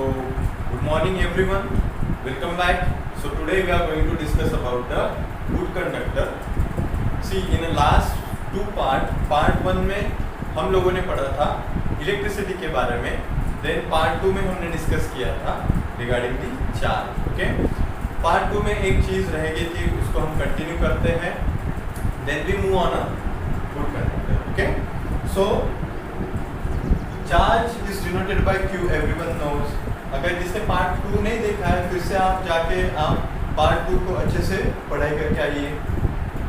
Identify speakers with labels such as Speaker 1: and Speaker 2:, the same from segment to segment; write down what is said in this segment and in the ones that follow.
Speaker 1: good morning everyone. Welcome back. So today we are going to discuss about the good conductor. See, in the last two part 1 में हम लोगों ने पढ़ा था electricity के बारे में. देन पार्ट 2 में हमने डिस्कस किया था regarding the charge. Okay, part 2 में एक चीज़ रह गई थी, उसको हम कंटिन्यू करते हैं. Then we move on a good conductor. Okay, so charge is denoted by Q. Everyone knows. अगर जिसने पार्ट 2 नहीं देखा है, फिर से आप जाके आप पार्ट 2 को अच्छे से पढ़ाई करके आइए.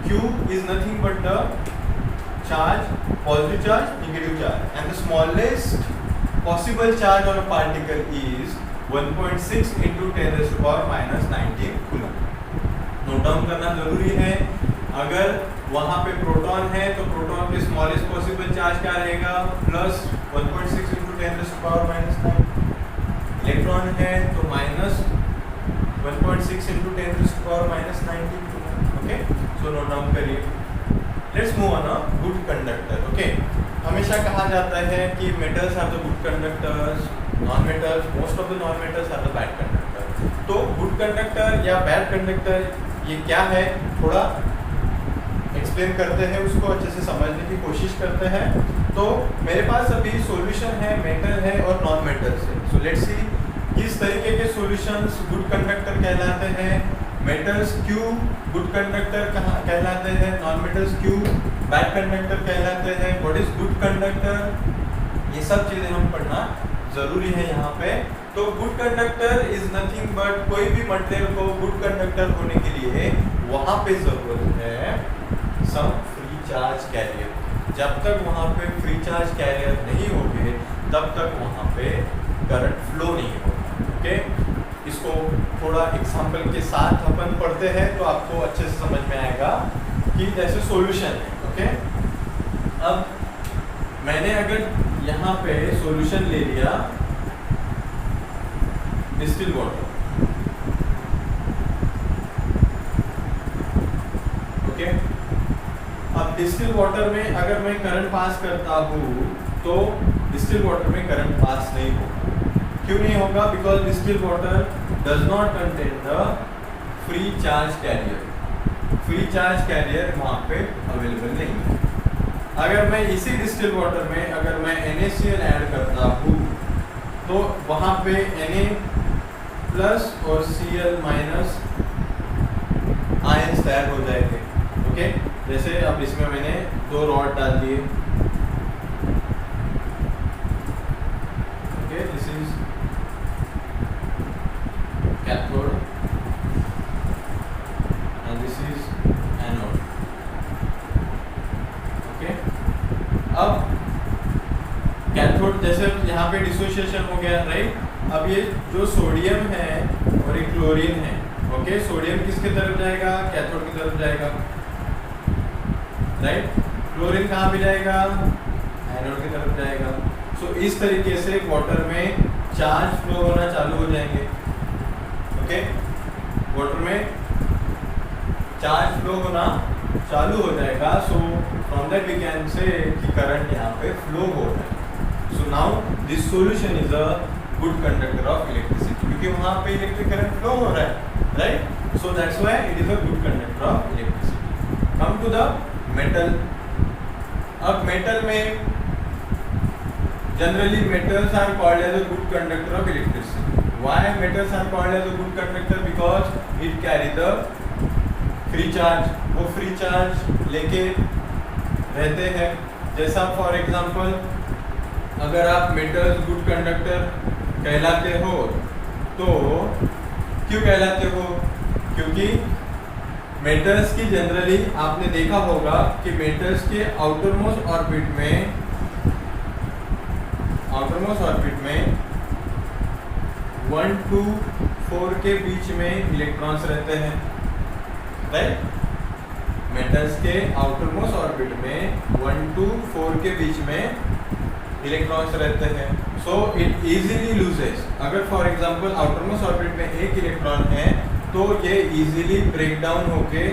Speaker 1: Q is nothing but the charge, positive charge, negative charge, and the smallest possible charge on a particle is 1.6 into 10⁻⁻19 coulomb. Note down करना जरूरी है. अगर वहाँ पे प्रोटॉन है तो प्रोटॉन के स्मॉलेस्ट पॉसिबल चार्ज क्या रहेगा, प्लस 1.6 into 10⁻⁻9. इलेक्ट्रॉन है तो minus 1.6 into 10⁻⁻19. Okay, so note down करिए. Let's move on a good conductor. Okay, हमेशा कहा जाता है कि metals are the good conductors, non metals, most of the non metals are the bad conductor. तो गुड कंडक्टर या bad conductor ये क्या है, थोड़ा एक्सप्लेन करते हैं, उसको अच्छे से समझने की कोशिश करते हैं. तो मेरे पास अभी सॉल्यूशन है, मेटल है और नॉन मेटल्स है. सो लेट्स सी किस तरीके के सॉल्यूशंस गुड कंडक्टर कहलाते हैं. मेटल्स क्यों गुड कंडक्टर कहलाते हैं, नॉन मेटल्स क्यों बैड कंडक्टर कहलाते हैं, व्हाट इज गुड कंडक्टर, ये सब चीज़ें हम पढ़ना ज़रूरी है यहाँ पे. तो good conductor is nothing but कोई भी मटेरियल को गुड कंडक्टर होने के लिए वहाँ पे ज़रूरत है सम फ्री चार्ज कैरियर. जब तक वहाँ पे फ्री चार्ज कैरियर नहीं होंगे तब तक वहाँ पे करंट फ्लो नहीं होगा. ओके, इसको थोड़ा एग्जांपल के साथ अपन पढ़ते हैं तो आपको अच्छे से समझ में आएगा कि जैसे सॉल्यूशन है. ओके, अब मैंने अगर यहाँ पे सॉल्यूशन ले लिया डिस्टिल वाटर. ओके, अब डिस्टिल वाटर में अगर मैं करंट पास करता हूँ तो डिस्टिल वाटर में करंट पास नहीं होगा. क्यों नहीं होगा, because distil water does not contain the free charge carrier. Free charge carrier वहाँ पे अवेलेबल नहीं है. अगर मैं इसी डिस्टिल वाटर में अगर मैं NaCl ऐड करता हूँ तो वहाँ पे Na प्लस और Cl माइनस आयंस तैयार हो जाएंगे. ओके, जैसे अब इसमें मैंने 2 रॉड डाल दिए. Okay, this is cathode and this is anode. Okay, अब कैथोड जैसे यहाँ पे डिसोसिएशन हो गया, राइट. अब ये जो सोडियम है और ये क्लोरीन है. ओके, सोडियम किसके तरफ जाएगा, कैथोड की तरफ जाएगा, राइट. क्लोरीन कहाँ पे जाएगा, एनोड की तरफ जाएगा. सो इस तरीके से वाटर में चार्ज फ्लो होना चालू हो जाएंगे. ओके, वाटर में चार्ज फ्लो होना चालू हो जाएगा. So from that we can say कि करंट यहाँ पे फ्लो हो रहा है. So now this solution is a good conductor of electricity, क्योंकि वहाँ पे इलेक्ट्रिक करंट फ्लो हो रहा है, right. So that's why it is a good conductor of electricity. Come to the metal. अब मेटल में generally metals are called as a good conductor of electricity. Why metals are called as a good conductor, because it carry the free charge. वो free charge लेके रहते हैं. जैसा for example अगर आप metals good conductor कहलाते हो तो क्यों कहलाते हो, क्योंकि मेटल्स की जनरली आपने देखा होगा कि मेटल्स के आउटर मोस्ट ऑर्बिट में 1 to 4 के बीच में इलेक्ट्रॉन्स रहते हैं, राइट. मेटल्स के आउटर मोस्ट ऑर्बिट में 1 to 4 के बीच में इलेक्ट्रॉन्स रहते हैं. So it easily loses. अगर for example outer most orbit में एक इलेक्ट्रॉन है तो ये इजीली ब्रेक डाउन होके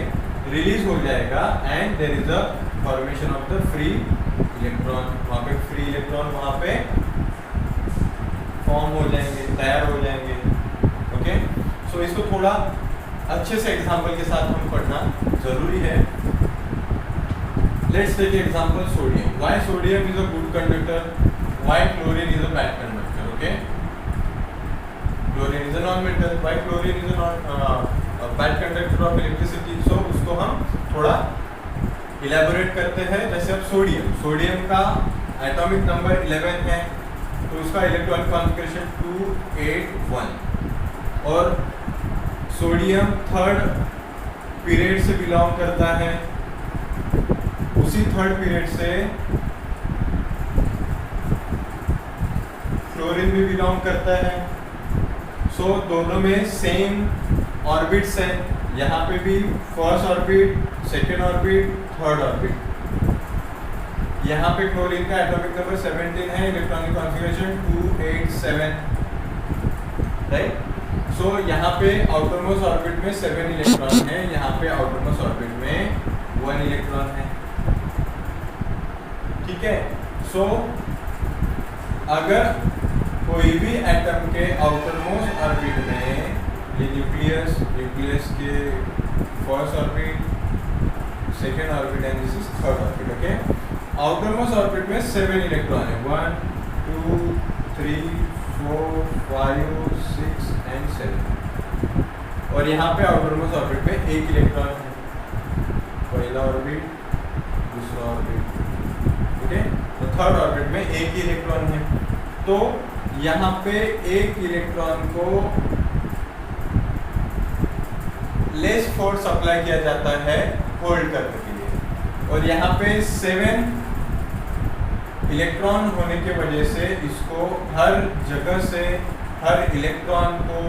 Speaker 1: रिलीज हो जाएगा and there is a formation of the free electron. वहाँ पे फ्री इलेक्ट्रॉन वहाँ पे फॉर्म हो जाएंगे, तैयार हो जाएंगे। ओके, सो इसको थोड़ा अच्छे से एग्जाम्पल के साथ हम पढ़ना जरूरी है। Let's take example sodium. Why sodium is a good conductor, why chlorine is a bad conductor. Okay, chlorine is a non metal, why chlorine is a bad conductor of electricity. So उसको हम थोड़ा elaborate करते हैं। जैसे अब sodium का atomic number 11 है, तो उसका इलेक्ट्रॉनिक कॉन्फ़िगरेशन 281, और सोडियम थर्ड पीरियड से बिलोंग करता है। उसी थर्ड पीरियड से क्लोरीन भी बिलोंग करता है। सो दोनों में सेम ऑर्बिट्स हैं, यहाँ पे भी first orbit, second orbit, third orbit. यहाँ पे क्लोरीन का एटॉमिक नंबर 17 है, इलेक्ट्रॉनिक कॉन्फ़िगरेशन 287, राइट। सो यहाँ पे आउटरमोस्ट ऑर्बिट में 7 इलेक्ट्रॉन है, यहाँ पे आउटरमोस्ट ऑर्बिट में 1 इलेक्ट्रॉन है। ठीक है, सो अगर कोई भी एटम के आउटरमोस्ट ऑर्बिट में, ये न्यूक्लियस के first orbit, second orbit and this is third orbit. Okay, outermost orbit में 7 इलेक्ट्रॉन है, 1 2 3 4 5 6 एंड 7, और यहाँ पे आउटरमोस्ट ऑर्बिट में 1 इलेक्ट्रॉन है, पहला ऑर्बिट, दूसरा ऑर्बिट। ओके, तो थर्ड ऑर्बिट में 1 ही इलेक्ट्रॉन है। तो यहाँ पे 1 इलेक्ट्रॉन को लेस फोर्स अप्लाई किया जाता है होल्ड करने के लिए, और यहाँ पे 7 इलेक्ट्रॉन होने के वजह से इसको हर जगह से हर इलेक्ट्रॉन को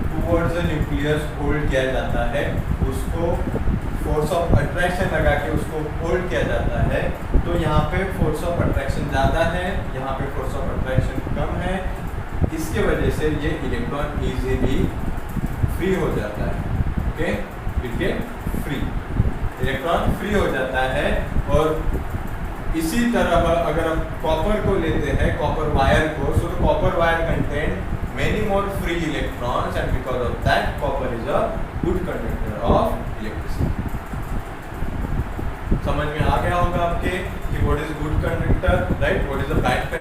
Speaker 1: टुवर्ड्स द न्यूक्लियस होल्ड किया जाता है। उसको फोर्स ऑफ अट्रैक्शन लगा के उसको होल्ड किया जाता है। तो यहाँ पे फोर्स ऑफ अट्रैक्शन ज़्यादा है, यहाँ पे फोर्स ऑफ अट्रैक्शन कम है। इसके वजह से ये इलेक्ट्रॉन इजीली फ्री हो जाता है। Okay, it get free, electron free हो जाता है। और इसी तरह अगर हम कॉपर को लेते हैं, कॉपर वायर को, so the copper wire contain many more free electrons, and because of that copper is a good conductor of electricity. समझ में आ गया होगा आपके कि what is good conductor, right? What is a bad conductor?